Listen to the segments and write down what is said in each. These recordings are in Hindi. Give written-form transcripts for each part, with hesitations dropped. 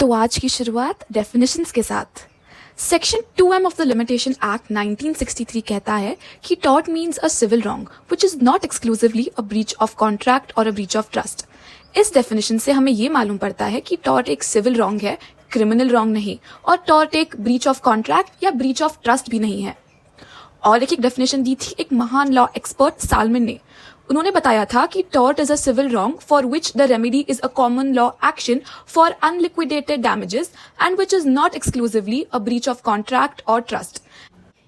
तो आज की शुरुआत डेफिनेशंस के साथ। Section 2M of the limitation act 1963 कहता है कि tort means a civil wrong which is not exclusively a breach of contract और अ ब्रीच ऑफ ट्रस्ट। इस डेफिनेशन से हमें ये मालूम पड़ता है कि टॉर्ट एक सिविल रॉन्ग है, क्रिमिनल रॉन्ग नहीं, और टॉर्ट एक ब्रीच ऑफ कॉन्ट्रैक्ट या ब्रीच ऑफ ट्रस्ट भी नहीं है। और एक डेफिनेशन दी थी एक महान लॉ एक्सपर्ट सालमन ने। उन्होंने बताया था कि tort is a civil wrong for which the remedy is a common law action for unliquidated damages and which is not exclusively a breach of contract और ट्रस्ट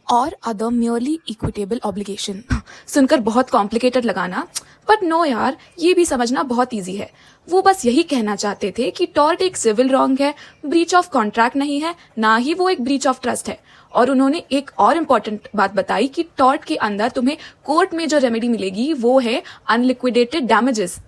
और अदर म्योरली इक्विटेबल ऑब्लिगेशन। सुनकर बहुत कॉम्प्लिकेटेड लगाना, बट नो यार, ये भी समझना बहुत ईजी है। वो बस यही कहना चाहते थे कि टॉर्ट एक सिविल रॉन्ग है, ब्रीच ऑफ कॉन्ट्रैक्ट नहीं है, ना ही वो एक ब्रीच ऑफ ट्रस्ट है। और उन्होंने एक और इम्पॉर्टेंट बात बताई कि टॉर्ट के अंदर तुम्हें कोर्ट में जो रेमेडी मिलेगी वो है अनलिक्विडेटेड डैमेजेस।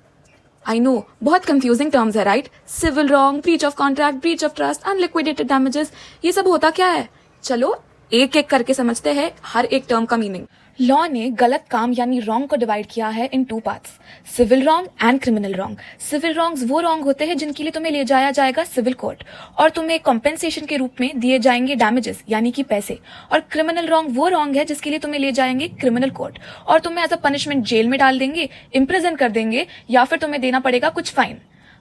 आई नो बहुत कंफ्यूजिंग टर्म्स है, right? Civil wrong, breach of contract, breach of trust, unliquidated damages, ये सब होता क्या है? चलो एक एक करके समझते हैं हर एक टर्म का मीनिंग। लॉ ने गलत काम यानी रॉन्ग को डिवाइड किया है in 2 parts, civil wrong and criminal wrong. Civil wrongs वो रॉन्ग होते हैं जिनके लिए तुम्हें ले जाया जाएगा सिविल कोर्ट और तुम्हें कॉम्पेंसेशन के रूप में दिए जाएंगे डैमेजेस यानी कि पैसे। और क्रिमिनल रॉन्ग वो रॉन्ग है जिसके लिए तुम्हें ले जाएंगे क्रिमिनल कोर्ट और तुम्हें एज अ पनिशमेंट जेल में डाल देंगे, इम्प्रिजन कर देंगे, या फिर तुम्हें देना पड़ेगा कुछ फाइन।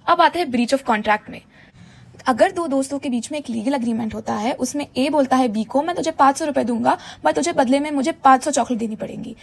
अब आते हैं ब्रीच ऑफ कॉन्ट्रैक्ट में। अगर 2 दोस्तों के बीच में एक लीगल एग्रीमेंट होता है, उसमें ए बोलता है बी को मैं तुझे 500 रुपए दूंगा, बट तुझे बदले में मुझे 500 चॉकलेट देनी पड़ेंगी।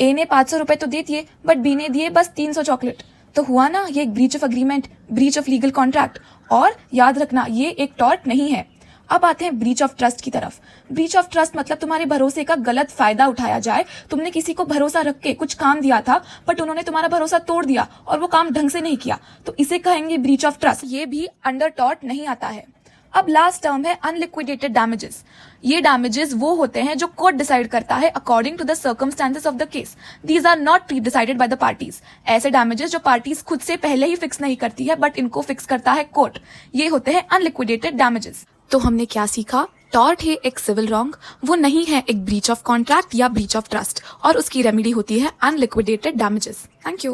ए ने 500 रुपए तो दे दिए, बट बी ने दिए बस 300 चॉकलेट। तो हुआ ना ये एक breach of agreement, breach of legal contract. और याद रखना ये एक टॉर्ट नहीं है। अब आते हैं ब्रीच ऑफ ट्रस्ट की तरफ। ब्रीच ऑफ ट्रस्ट मतलब तुम्हारे भरोसे का गलत फायदा उठाया जाए। तुमने किसी को भरोसा रख के कुछ काम दिया था, बट उन्होंने तुम्हारा भरोसा तोड़ दिया और वो काम ढंग से नहीं किया, तो इसे कहेंगे ब्रीच ऑफ ट्रस्ट। ये भी अंडर टॉर्ट नहीं आता है। अब लास्ट टर्म है अनलिक्विडेटेड डैमेजेस। ये डैमेजेस वो होते हैं जो कोर्ट डिसाइड करता है according to the circumstances of the case. These are not pre decided by the parties. ऐसे डैमेजेस जो पार्टीज खुद से पहले ही फिक्स नहीं करती है, बट इनको फिक्स करता है कोर्ट, ये होते हैं अनलिक्विडेटेड डैमेजेस। तो हमने क्या सीखा? टॉर्ट है एक सिविल रॉन्ग, वो नहीं है एक ब्रीच ऑफ कॉन्ट्रैक्ट या ब्रीच ऑफ ट्रस्ट, और उसकी रेमेडी होती है अनलिक्विडेटेड डैमेजेस। Thank you.